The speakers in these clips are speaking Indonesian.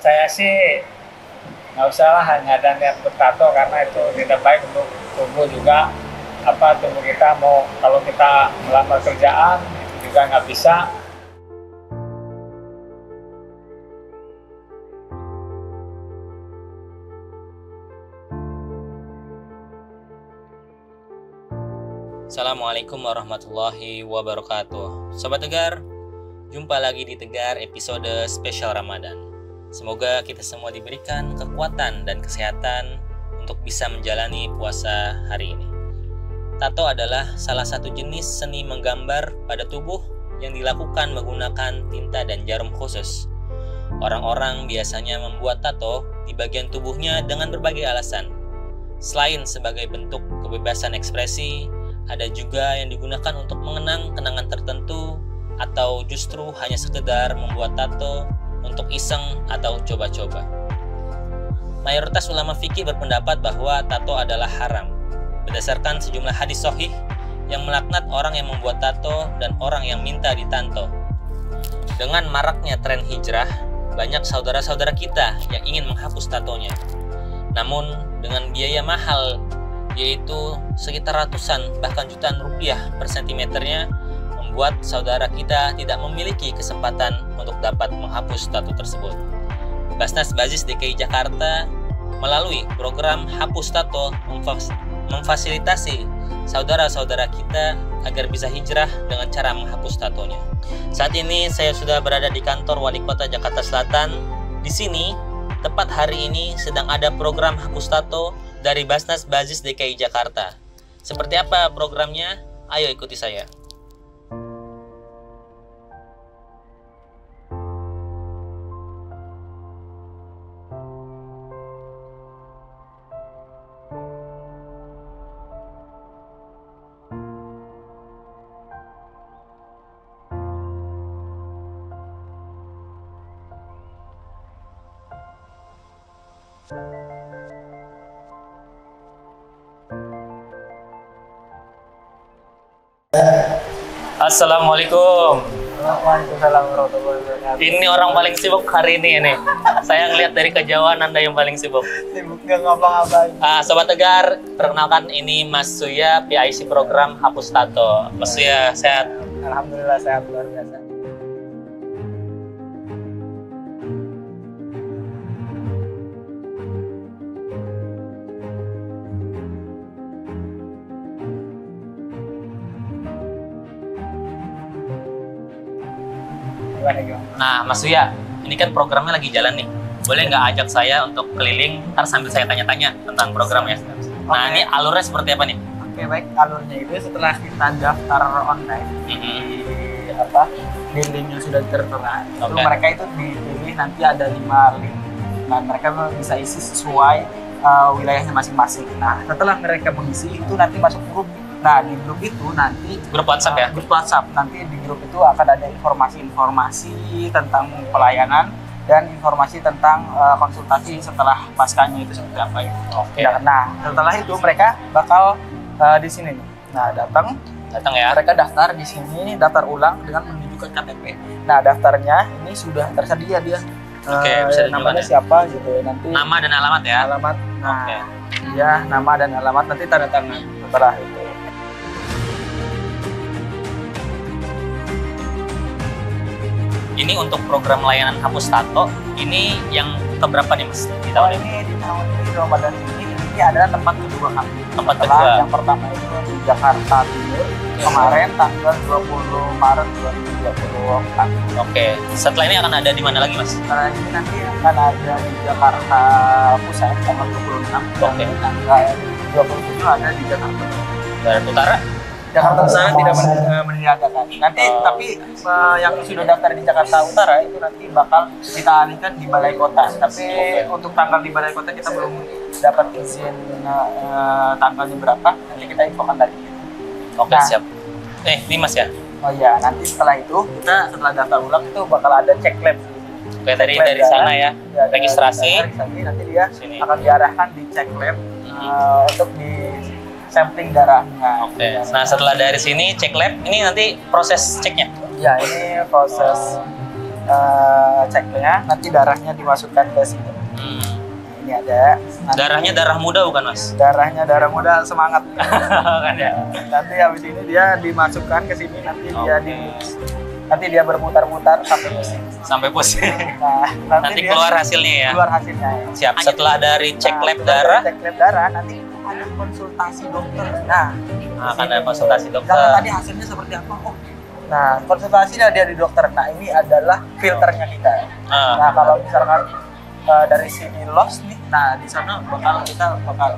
saya sih nggak usah lah hanya ada niat bertato, karena itu tidak baik untuk tubuh juga. Tubuh kita mau, kalau kita melamar kerjaan itu juga nggak bisa. Assalamualaikum warahmatullahi wabarakatuh. Sobat Tegar, jumpa lagi di Tegar episode spesial Ramadan. Semoga kita semua diberikan kekuatan dan kesehatan untuk bisa menjalani puasa hari ini. Tato adalah salah satu jenis seni menggambar pada tubuh yang dilakukan menggunakan tinta dan jarum khusus. Orang-orang biasanya membuat tato di bagian tubuhnya dengan berbagai alasan. Selain sebagai bentuk kebebasan ekspresi, ada juga yang digunakan untuk mengenang kenangan tertentu, atau justru hanya sekedar membuat tato untuk iseng atau coba-coba. Mayoritas ulama fikih berpendapat bahwa tato adalah haram, berdasarkan sejumlah hadis sahih yang melaknat orang yang membuat tato dan orang yang minta ditanto. Dengan maraknya tren hijrah, banyak saudara-saudara kita yang ingin menghapus tatonya. Namun dengan biaya mahal, yaitu sekitar ratusan bahkan jutaan rupiah per sentimeternya, membuat saudara kita tidak memiliki kesempatan untuk dapat menghapus tato tersebut. Basnas Bazis DKI Jakarta melalui program Hapus Tato memfasilitasi saudara-saudara kita agar bisa hijrah dengan cara menghapus tatonya. Saat ini saya sudah berada di kantor Wali Kota Jakarta Selatan. Di sini, tepat hari ini sedang ada program Hapus Tato dari Basnas Bazis DKI Jakarta. Seperti apa programnya? Ayo ikuti saya. Assalamualaikum. Waalaikumsalam warahmatullahi wabarakatuh. Ini orang paling sibuk hari ini. Saya ngelihat dari kejauhan Anda yang paling sibuk. Sibuk nggak ngapa-ngapain. Sobat Tegar, perkenalkan ini Mas Suya, PIC program Hapus Tato. Mas Suya, sehat? Alhamdulillah sehat, luar biasa. Nah, Mas Suya, ini kan programnya lagi jalan nih. Boleh nggak ajak saya untuk keliling, ntar sambil saya tanya-tanya tentang programnya? Nah, ini alurnya seperti apa nih? Oke, baik. Alurnya itu setelah kita daftar online di link yang sudah tertera, itu mereka itu dipilih, nanti ada 5 link. Nah, mereka bisa isi sesuai wilayahnya masing-masing. Nah, setelah mereka mengisi itu nanti masuk grup. Nah, di grup itu nanti Grup WhatsApp ya? Grup WhatsApp. Nanti di grup itu akan ada informasi-informasi tentang pelayanan dan informasi tentang konsultasi setelah paskanya itu seperti apa ya. Oke. Nah, setelah itu mereka bakal di sini nih. Nah, datang ya. Mereka daftar di sini, daftar ulang dengan menunjukkan KTP. Nah, daftarnya ini sudah tersedia dia. Oke, bisa namanya ya? siapa gitu ya, nanti nama dan alamat ya. Alamat. Nah, Oke. ya, nama dan alamat, nanti tanda tangan setelah itu. Ini untuk program layanan hapus tato, ini yang keberapa nih Mas di tahun ini? Ini di tahun ini, Ramadan ini adalah tempat kedua kami. Tempat Setelah kedua. Yang pertama itu di Jakarta Timur, kemarin tanggal 20 Maret 2024. Oke, setelah ini akan ada di mana lagi Mas? Karena ini nanti akan ada di Jakarta Pusat tanggal 26, Oke. dan tanggal 27 ada di Jakarta. Barat Utara? Jakarta Utara tidak meniadakan. Nanti tapi yang sudah daftar di Jakarta Utara itu nanti bakal kita alihkan di Balai Kota. Tapi untuk tanggal di Balai Kota kita belum dapat izin tanggalnya berapa. Nanti kita infokan lagi. Oke, siap. Ini Mas ya? Oh iya, nanti setelah itu kita setelah daftar ulang itu bakal ada cek lab. Oke, tadi dari sana ya, registrasi. Nanti dia Sini. akan diarahkan di cek lab untuk di sampling darahnya. Oke. Nah, setelah dari sini cek lab, ini nanti proses ceknya. Ya, ini proses ceknya, nanti darahnya dimasukkan ke sini. Ini ada. Darahnya darah muda bukan Mas? Darahnya darah muda semangat. Kan ya. Nanti habis ini dia dimasukkan ke sini, nanti dia berputar-putar sampai pusing. Sampai pusing. Nah, nanti keluar hasilnya ya. Keluar hasilnya ya. Siap. Setelah dari cek lab setelah darah, cek lab darah nanti ada konsultasi dokter. Nah, akan ada konsultasi dokter. misalkan tadi hasilnya seperti apa? Oh. Nah, konsultasinya dia di dokter. Nah, ini adalah filternya kita. Nah, kalau misalkan dari sini loss nih, nah di sana kita bakal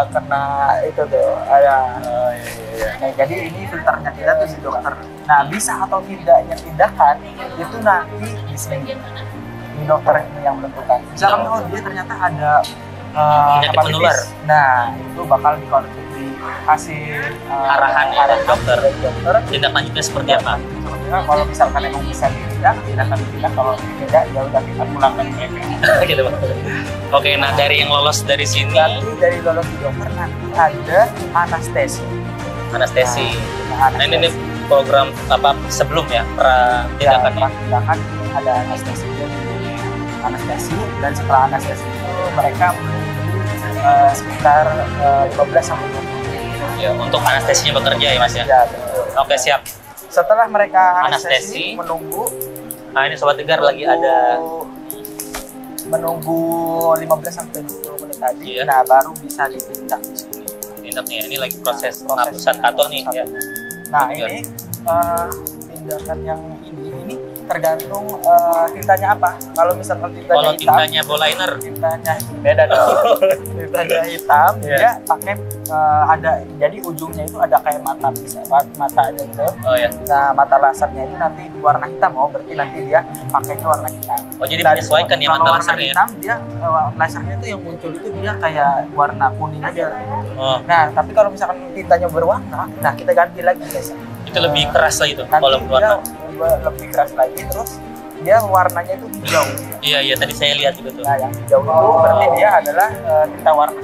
kena itu tuh Nah, jadi ini filternya kita tuh si dokter. Nah, bisa atau tidaknya tindakan itu nanti di sini di dokter ini yang menentukan. Misalkan dia ternyata ada penyakit menular. Nah, itu bakal dikasih arahan dari dokter. Tindak lanjutnya seperti apa? Kalau misalkan emang bisa ditindak, kalau tidak ya udah kita pulangkan mereka. Gitu, Pak. Oke, nah dari yang lolos dari sini, nanti dari lolos di dokter nanti ada anestesi. Anestesi. Nah, ini program apa sebelum ya tindakannya? Tindakan ada anestesi. Anestesi dan setelah anestesi itu mereka sekitar 15 sampai 20 menit. Ya, untuk anestesinya bekerja ya Mas ya? Ya, betul. Oke, siap. Setelah mereka Anestesi, menunggu. Nah, ini Sobat Tegar lagi ada menunggu 15 sampai 20 menit tadi. Iya. Nah, baru bisa ditindak di sini. Tindak nih, ini lagi proses penghapusan tato nih ya. Nah, ini tindakan yang ini tergantung tintanya apa. Kalau misalkan tintanya hitam, tintanya bowliner, tintanya beda dong. Tintanya hitam, dia pakai ada, jadi ujungnya itu ada kayak mata aja gitu. Oh ya. Nah, mata lasernya itu nanti warna hitam, berarti nanti dia pakainya warna hitam. Oh, jadi menyesuaikan ya mata lasernya. Hitam dia lasernya itu yang muncul itu dia kayak warna kuning aja. Oh. Nah, tapi kalau misalkan tintanya berwarna, nah kita ganti lagi guys. Itu lebih keras lah itu kalau berwarna. Lebih keras lagi, terus dia warnanya itu hijau. Iya, tadi saya lihat itu tuh. Nah, yang hijau itu berarti dia adalah tinta warna.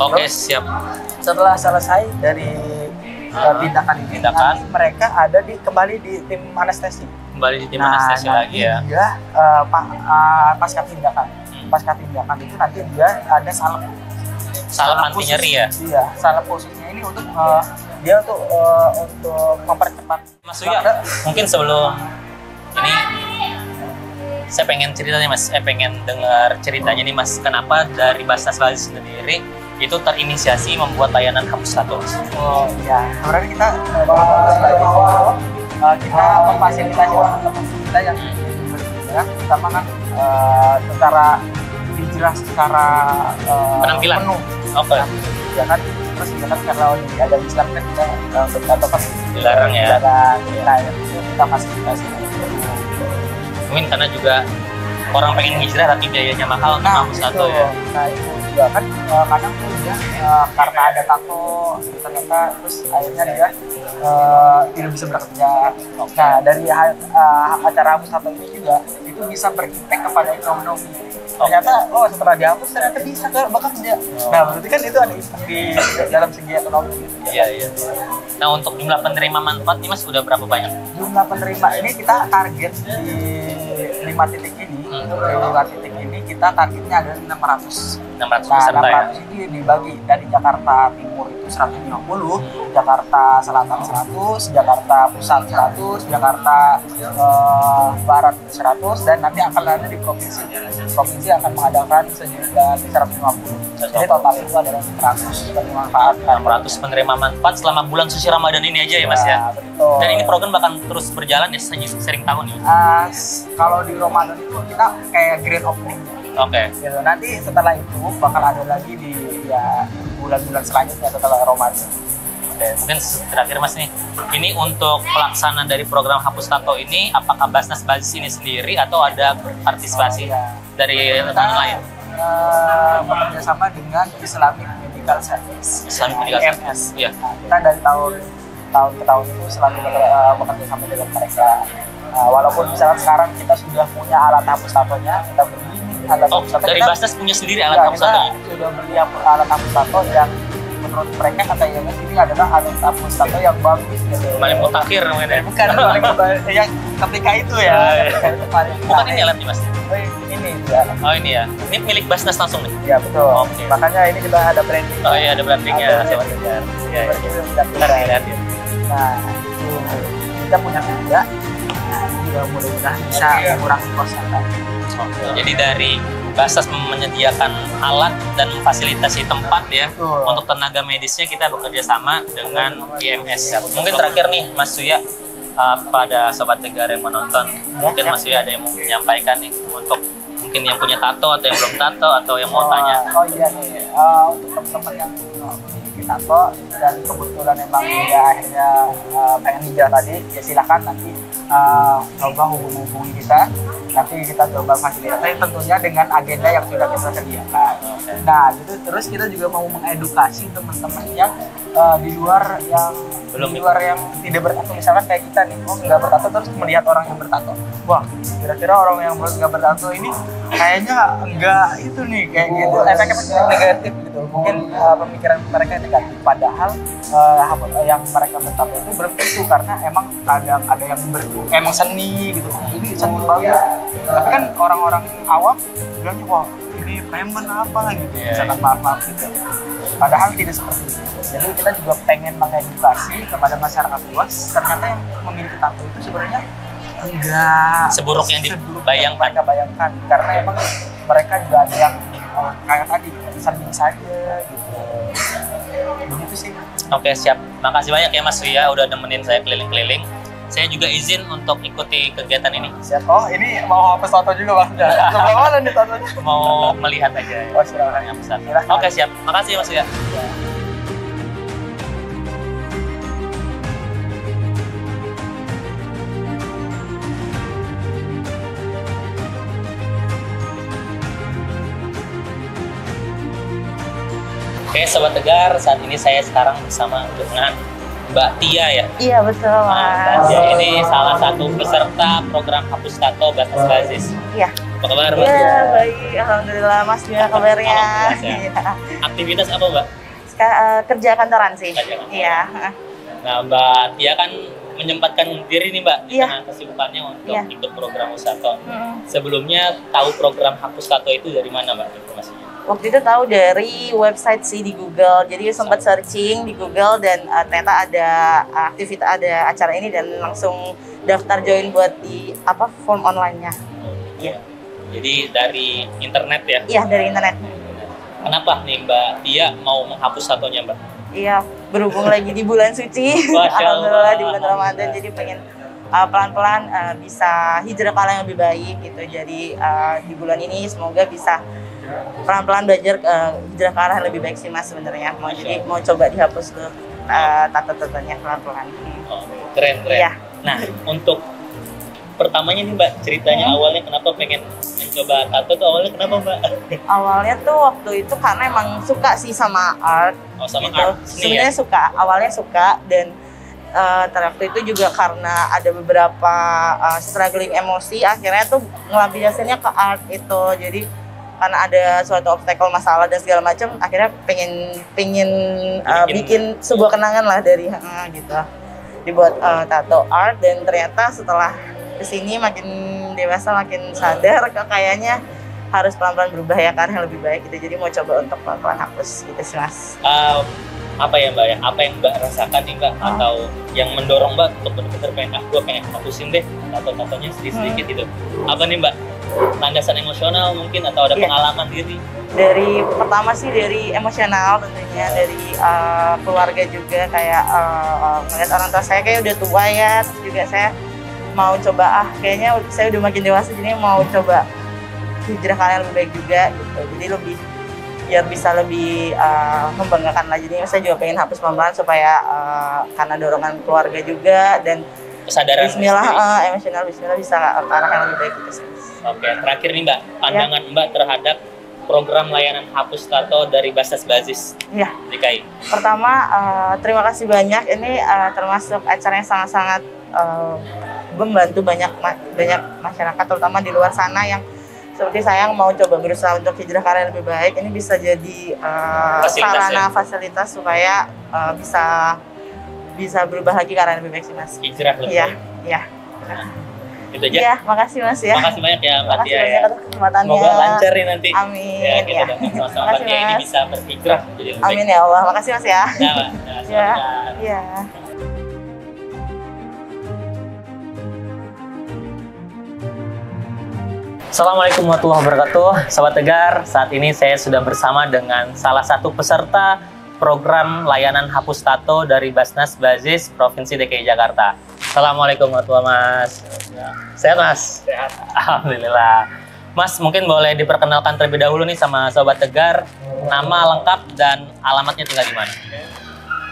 Oke, siap. Setelah selesai dari tindakan ini, nanti mereka ada kembali di tim anestesi. Kembali di tim anestesi lagi ya. Dia pasca tindakan. Pasca tindakan itu nanti dia ada salep anti nyeri ya. Iya, salep khususnya ini untuk dia tuh untuk mempercepat. Mas Uya, mungkin sebelum ini saya pengen ceritanya Mas, pengen dengar ceritanya nih Mas, kenapa dari Basnas Bazis sendiri itu terinisiasi membuat layanan hapus tato? Oh iya, sebenarnya kita kita memfasilitasi teman-teman kita yang pertama kan secara hijrah, secara penampilan penuh. Oke. Ya kan, terus ya kan karena ada Islam kan kita bertato kan dilarang ya. Nah, itu kita fasilitasi. Mungkin karena juga orang pengen hijrah tapi biayanya mahal untuk hapus tato ya. Nah itu juga kan kadang tuh dia karena ada tato ternyata terus akhirnya dia tidak bisa bekerja. Nah dari acara hapus tato ini juga itu bisa berimpact kepada ekonomi. Ternyata setelah dihapus ternyata bisa bekerja. Nah berarti kan itu ada impact di dalam segi ekonomi. Iya. Nah untuk jumlah penerima manfaat ini Mas udah berapa banyak? Jumlah penerima ini kita target di 5 titik ini. Di 5 titik ini kita targetnya ada 600. 600 peserta ya? 600 ini dibagi dari Jakarta Timur itu 150, Jakarta Selatan 100, Jakarta Pusat 100, Jakarta Barat 100, dan nanti akan ada di provinsi. Provinsi akan mengadakan sejumlah 150. Jadi total itu adalah 100 penerima manfaat. 600 penerima manfaat selama bulan suci Ramadan ini aja ya Mas ya? Betul. Dan ini program bakal terus berjalan ya sering tahun ya? Kalau di Ramadan itu kita kayak grand opening. Oke. Gitu. Nanti setelah itu bakal ada lagi di bulan-bulan selanjutnya setelah Ramadan. Oke, mungkin terakhir Mas nih, ini untuk pelaksanaan dari program hapus tato ini, apakah Basnas Bazis ini sendiri atau ada partisipasi dari rekan lain? Bekerja sama dengan Islamic Medical Service. Islamic Medical Service. Iya. Kita dari tahun ke tahun itu selalu bekerja sama dengan mereka. Walaupun misalnya sekarang kita sudah punya alat hapus tatonya, kita beli alat hapus tato. Dari Basnas punya sendiri alat hapus tatonya? Sudah beli alat hapus tato yang menurut mereka kata IMS ini adalah alat hapus tato yang bagus gitu. Paling mutakhir namanya. Bukan paling mutakhir yang ketika itu ya. Ketika itu paling Bukan ini alatnya mas? Oh, ini ya. Oh ini ya. Ini milik Basnas langsung nih. Iya betul. Oke. Makanya ini kita ada branding. Oh iya ada brandingnya. Ada Sobat Tegar. Iya. Seperti itu kita Ntar dilihat ya. Nah, itu kita punya juga. Nah, ini juga mudah-mudahan bisa mengurangi kosnya kan. Oke. Jadi dari Basnas menyediakan alat dan memfasilitasi tempat ya. Betul. Untuk tenaga medisnya kita bekerja sama dengan IMS. Mungkin terakhir nih Mas Suya, pada Sobat Tegar yang menonton, mungkin Mas Suya ada yang mau menyampaikan nih untuk mungkin yang punya tato atau yang belum tato atau yang mau tanya. Oh iya nih, untuk teman-teman yang memiliki tato dan kebetulan emang dia akhirnya pengen hijrah tadi, ya silakan nanti coba hubungi kita. Nanti kita coba fasilitasi tentunya dengan agenda yang sudah kita sediakan. Nah, gitu terus kita juga mau mengedukasi teman-teman yang di luar yang tidak bertato, misalkan kayak kita nih, nggak bertato terus melihat orang yang bertato, wah kira-kira orang yang nggak bertato ini kayaknya enggak itu nih kayak gitu, efeknya negatif gitu, mungkin pemikiran mereka negatif, padahal yang mereka bertato itu belum tentu, karena emang kadang ada yang emang seni gitu, ini seni bagus, tapi kan orang-orang awam bilangnya wah ini preman apa gitu, misalkan maaf gitu, padahal tidak seperti itu. Jadi kita juga pengen mengedukasi kepada masyarakat luas, ternyata yang memiliki tato itu sebenarnya enggak Seburuk yang dibayangkan. mereka bayangkan, karena emang mereka juga ada yang kayak tadi sering saja gitu. Begitu sih. Oke siap, makasih banyak ya Mas Suya udah nemenin saya keliling-keliling. Saya juga izin untuk ikuti kegiatan ini. Siap. Oh ini mau hapus tato juga maksudnya? Sebelah mana nih tatonya? Mau melihat aja ya. Oh silakan. Yang besar. Silakan. Oke siap, makasih Mas Suya. Ya. Oke Sobat Tegar, saat ini saya sekarang bersama dengan Mbak Tia ya. Iya betul Mbak mas. Tia ini salah satu peserta program Hapus Tato Basnas Bazis. Iya. Apa kabar Mbak? Iya baik, alhamdulillah mas, gimana kabarnya? Alhamdulillah, sehat. Iya. Aktivitas apa Mbak? Kerja kantoran sih. Kerja kantoran. Iya. Nah Mbak Tia kan menyempatkan diri nih Mbak di Iya. tengah kesibukannya untuk Iya. ikut program Usato. Mm. Sebelumnya tahu program Hapus Tato itu dari mana Mbak informasinya? Waktu itu tahu dari website sih di Google, jadi sempat searching di Google dan ternyata ada aktivitas, ada acara ini dan langsung daftar join buat di form online-nya. Iya. Jadi dari internet ya? Iya dari internet. Kenapa nih Mbak Tia mau menghapus tatonya Mbak? Iya, berhubung lagi di bulan suci, Masya Allah. alhamdulillah di bulan Ramadan, jadi pengen pelan-pelan bisa hijrah ke arah yang lebih baik gitu. Jadi di bulan ini semoga bisa pelan-pelan belajar hijrah ke arah yang lebih baik sih mas sebenarnya. Jadi mau coba dihapus dulu tato-tatonya pelan-pelan. Oh, keren. Iya. Nah, untuk pertamanya nih Mbak, ceritanya awalnya kenapa pengen mencoba tato tuh awalnya kenapa Mbak? Awalnya tuh waktu itu karena emang suka sih sama art. Oh, sama gitu. art seni ya? Sebenarnya awalnya suka dan waktu itu juga karena ada beberapa struggling emosi, akhirnya tuh ngelampiasinnya ke art itu. Jadi karena ada suatu obstacle masalah dan segala macam, akhirnya pengen bikin sebuah kenangan lah dari gitu, dibuat tato art. Dan ternyata setelah kesini makin dewasa makin sadar kayaknya harus pelan-pelan berubah ya karena yang lebih baik gitu. Jadi mau coba untuk pelan-pelan hapus gitu sih mas. Apa ya Mbak ya? Apa yang Mbak rasakan nih Mbak? Atau yang mendorong Mbak untuk benar-benar gue pengen hapusin deh tato-tatonya sedikit-sedikit gitu. Apa nih Mbak? Landasan emosional mungkin atau ada pengalaman diri? Dari pertama sih dari emosional tentunya, dari keluarga juga, kayak melihat orang tua saya kayak udah tua ya, terus juga saya mau coba kayaknya saya udah makin dewasa jadi mau coba hijrah kalian lebih baik juga gitu. Jadi lebih biar bisa lebih membanggakan lagi. Jadi saya juga pengen hapus pelan-pelan supaya karena dorongan keluarga juga dan kesadaran bismillah emosional bismillah bisa ke arah yang lebih baik gitu. Oke, terakhir nih Mbak, pandangan Mbak terhadap program layanan hapus tato dari Basnas Bazis DKI. Pertama, terima kasih banyak. Ini termasuk acara yang sangat-sangat membantu banyak masyarakat, terutama di luar sana yang seperti saya yang mau coba berusaha untuk hijrah karir lebih baik, ini bisa jadi sarana fasilitas supaya bisa berubah lagi karir lebih baik sih Mas. Hijrah lebih Iya, baik. iya. Itu aja. Iya, makasih Mas ya. Makasih banyak ya Mbak Makasih Tia banyak ya. atas kesempatannya. Semoga lancar nih nanti. Amin. Ya, kita Ya. dengan sama-sama Mbak Makasih, Tia ini Mas. bisa berhijrah jadi lebih baik. Amin ya Allah. Makasih Mas ya. Ya, Mbak. Ya, Iya. selamat. Iya. Assalamualaikum warahmatullahi wabarakatuh. Sahabat Tegar, saat ini saya sudah bersama dengan salah satu peserta program layanan hapus tato dari Basnas Bazis Provinsi DKI Jakarta. Assalamualaikum warahmatullahi wabarakatuh, Mas. Sehat Mas? Sehat. Alhamdulillah. Mas, mungkin boleh diperkenalkan terlebih dahulu nih sama Sobat Tegar, nama lengkap dan alamatnya tinggal di mana?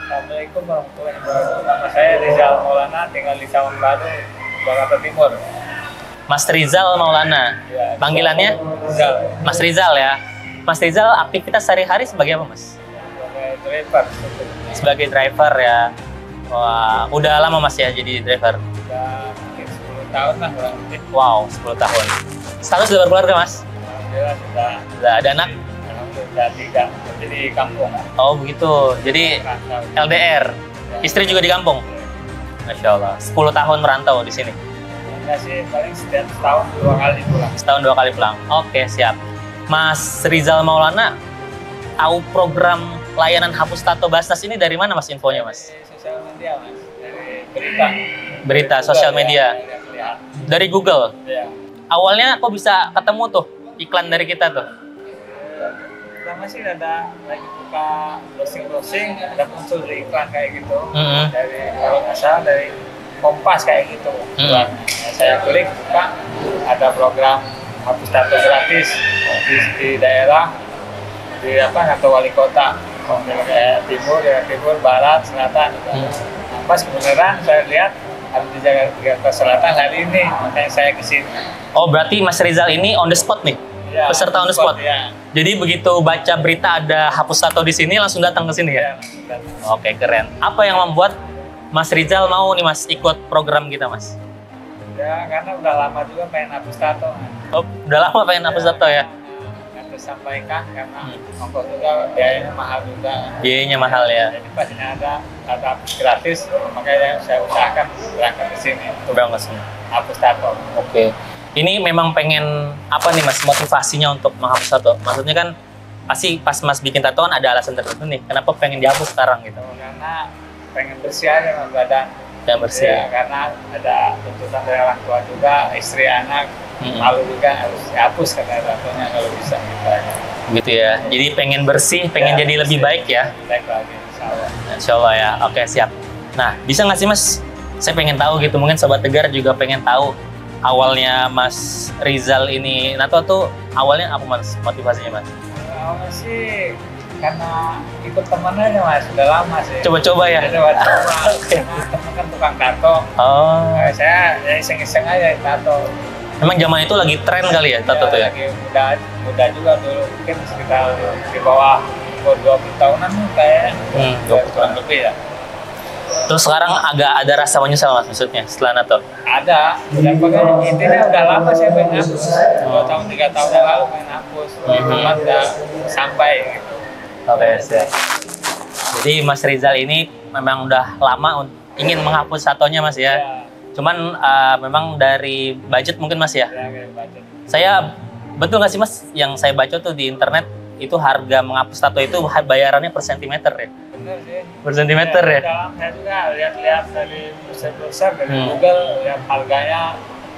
Assalamualaikum warahmatullahi wabarakatuh. Nama saya Rizal Maulana, tinggal di Sawang Baru, Jakarta Timur. Mas Rizal Maulana. Ya, Panggilannya? Rizal. Mas Rizal ya. Mas Rizal aktivitas sehari-hari sebagai apa, Mas? Sebagai driver. Sebagai driver ya. Wah, udah lama Mas ya jadi driver? Sudah mungkin 10 tahun lah kurang lebih. Wow, 10 tahun. Status sudah berkeluarga, Mas? Alhamdulillah sudah. Sudah ada anak? Alhamdulillah 3. Jadi di kampung. Oh, begitu. Jadi Rantau. LDR. Istri juga di kampung? Masya Allah. 10 tahun merantau di sini. Ya sih paling setiap tahun 2 kali pulang. Setahun 2 kali pulang. Oke, siap. Mas Rizal Maulana, tahu program layanan hapus tato Basnas ini dari mana Mas infonya, Mas? Dari sosial media Mas, dari berita. Berita sosial media. Ya. Dari Google. Ya. Awalnya kok bisa ketemu tuh iklan dari kita tuh? Pertama sih ada lagi buka browsing, ada muncul di iklan kayak gitu. Mhm. Dari kalau nggak salah dari Kompas kayak gitu. Nah, saya klik buka ada program hapus tato gratis di daerah di atau wali kota. Kayak timur, barat, selatan. Nah, pas kebenaran saya lihat ada di Jakarta Selatan hari ini, makanya saya kesini. Oh, berarti Mas Rizal ini on the spot nih? Ya, Peserta on the spot? Ya. Jadi begitu baca berita ada hapus tato di sini langsung datang ke sini ya? Ya, Oke, keren. Apa yang membuat Mas Rizal mau nih Mas ikut program kita, Mas? ya, karena udah lama juga pengen hapus tato. Oh, udah lama pengen hapus tato ya? Nggak tersampaikan karena ongkos juga biayanya mahal juga. Biayanya mahal ya? Jadi pastinya ada hapus gratis, makanya saya usahakan berangkat ke sini untuk Udah nggak sih? hapus tato. Oke. Ini memang pengen apa nih Mas motivasinya untuk menghapus tato? Maksudnya kan pasti pas Mas bikin tato kan ada alasan tertentu nih. Kenapa pengen dihapus sekarang gitu? Karena pengen bersih aja sama badan. Yang bersih. Ya, karena ada tuntutan dari orang tua juga, istri, anak, malu juga harus dihapus karena tatonya kalau bisa gitu aja. Gitu ya. Jadi pengen bersih, pengen Ya, jadi lebih bersih. baik ya. Baik lagi, insya Allah. Insya Allah ya. Oke, siap. Nah, bisa nggak sih Mas? Saya pengen tahu gitu. Mungkin Sobat Tegar juga pengen tahu awalnya Mas Rizal ini nato tuh awalnya apa Mas motivasinya Mas? Awalnya sih karena ikut teman aja Mas, udah lama sih. Coba-coba ya? Coba-coba. Karena teman kan tukang tato. Oh, Saya ya iseng-iseng aja tato. emang zaman itu lagi tren kali ya tato tuh ya? Lagi muda juga dulu, mungkin sekitar di bawah 20 tahunan nih kayaknya. 20 tahun lebih ya. Terus sekarang agak ada rasa menyesal Mas maksudnya setelah nato? Ada, dan pokoknya intinya udah lama saya pengen hapus. 2 tahun, 3 tahun yang lalu pengen hapus. Cuman udah sampai gitu. Oke, siap. Jadi Mas Rizal ini memang udah lama ingin menghapus tatonya Mas ya? Ya, Cuman memang dari budget mungkin Mas ya? kayak budget. Saya betul nggak sih Mas yang saya baca tuh di internet itu harga menghapus tato itu bayarannya per sentimeter ya? Bener sih. Per sentimeter ya? Dalam saya juga lihat-lihat dari besar-besar dari Hmm. Google, lihat harganya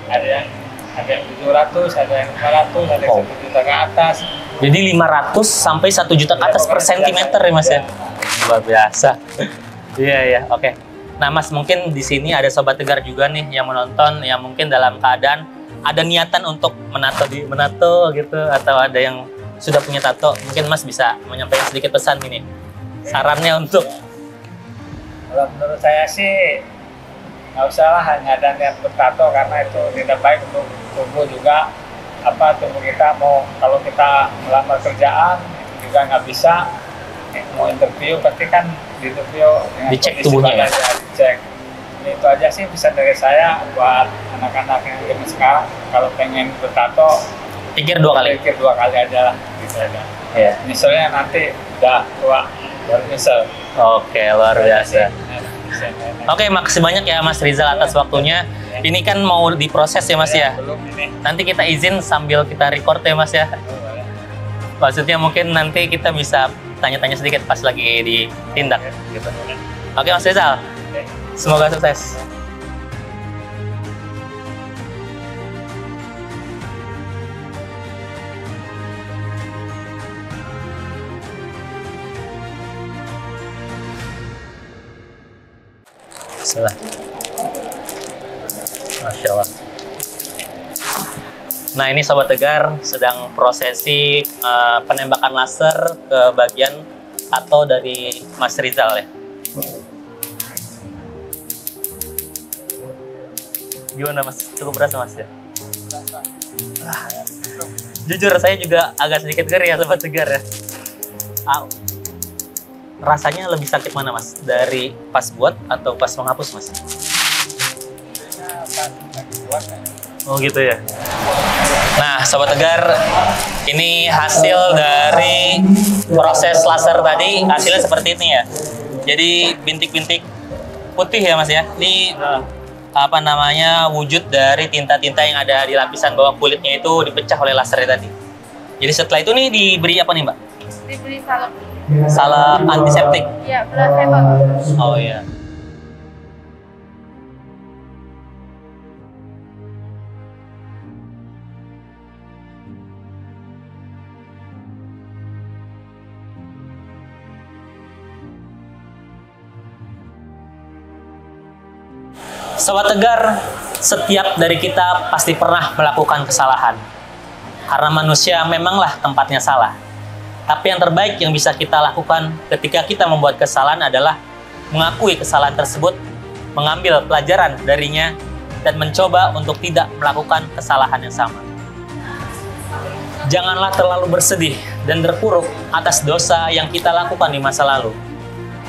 ada yang 700, ada yang 500, ada yang 1 juta ke atas. Jadi 500 sampai 1 juta ke atas per sentimeter ya Mas ya? Luar biasa. Iya ya, oke. Nah Mas mungkin di sini ada Sobat Tegar juga nih yang menonton yang mungkin dalam keadaan ada niatan untuk menato gitu atau ada yang sudah punya tato. Mungkin Mas bisa menyampaikan sedikit pesan ini. Sarannya untuk Kalau menurut saya sih nggak usah lah hanya ada niat bertato karena itu tidak baik untuk tubuh juga. Tubuh kita mau kalau kita melamar kerjaan itu juga nggak bisa. Mau interview pasti kan di interview dengan Dicek kondisi tubuhnya ya? badannya, dicek. Itu aja sih bisa dari saya buat anak-anak yang zaman sekarang kalau pengen bertato Pikir 2 kali. Pikir 2 kali aja lah gitu aja. Iya. Misalnya nanti udah tua baru nyesel. Oke, luar biasa. Bisa. Oke, makasih banyak ya Mas Rizal atas waktunya. Ini kan mau diproses ya Mas ya. Belum ini. Nanti kita izin sambil kita record ya Mas ya. Maksudnya mungkin nanti kita bisa tanya-tanya sedikit pas lagi ditindak gitu. Oke Mas Rizal, semoga sukses. Bismillah. Masya Allah. Nah ini Sobat Tegar sedang prosesi penembakan laser ke bagian tato dari Mas Rizal ya. Gimana Mas? Cukup berasa Mas ya? Jujur saya juga agak sedikit geri ya Sobat Tegar ya. Rasanya lebih sakit mana Mas? Dari pas buat atau pas menghapus Mas? Oh gitu ya. Nah Sobat Tegar, ini hasil dari proses laser tadi, hasilnya seperti ini ya. Jadi bintik-bintik putih ya Mas ya. Ini apa namanya, wujud dari tinta-tinta yang ada di lapisan bawah kulitnya itu dipecah oleh lasernya tadi. Jadi setelah itu nih diberi apa nih Mbak? Diberi salep. Salep antiseptik. Ya, placebo. Oh iya. Sobat Tegar, setiap dari kita pasti pernah melakukan kesalahan. Karena manusia memanglah tempatnya salah. Tapi yang terbaik yang bisa kita lakukan ketika kita membuat kesalahan adalah mengakui kesalahan tersebut, mengambil pelajaran darinya, dan mencoba untuk tidak melakukan kesalahan yang sama. Janganlah terlalu bersedih dan terpuruk atas dosa yang kita lakukan di masa lalu.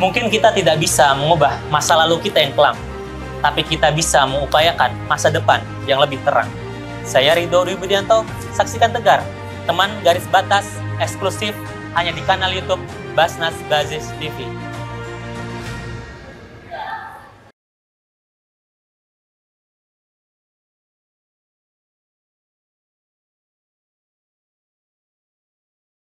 Mungkin kita tidak bisa mengubah masa lalu kita yang kelam, tapi kita bisa mengupayakan masa depan yang lebih terang. Saya Ridho Dwi Budianto, saksikan Tegar, teman garis batas eksklusif hanya di kanal YouTube Basnas Bazis TV.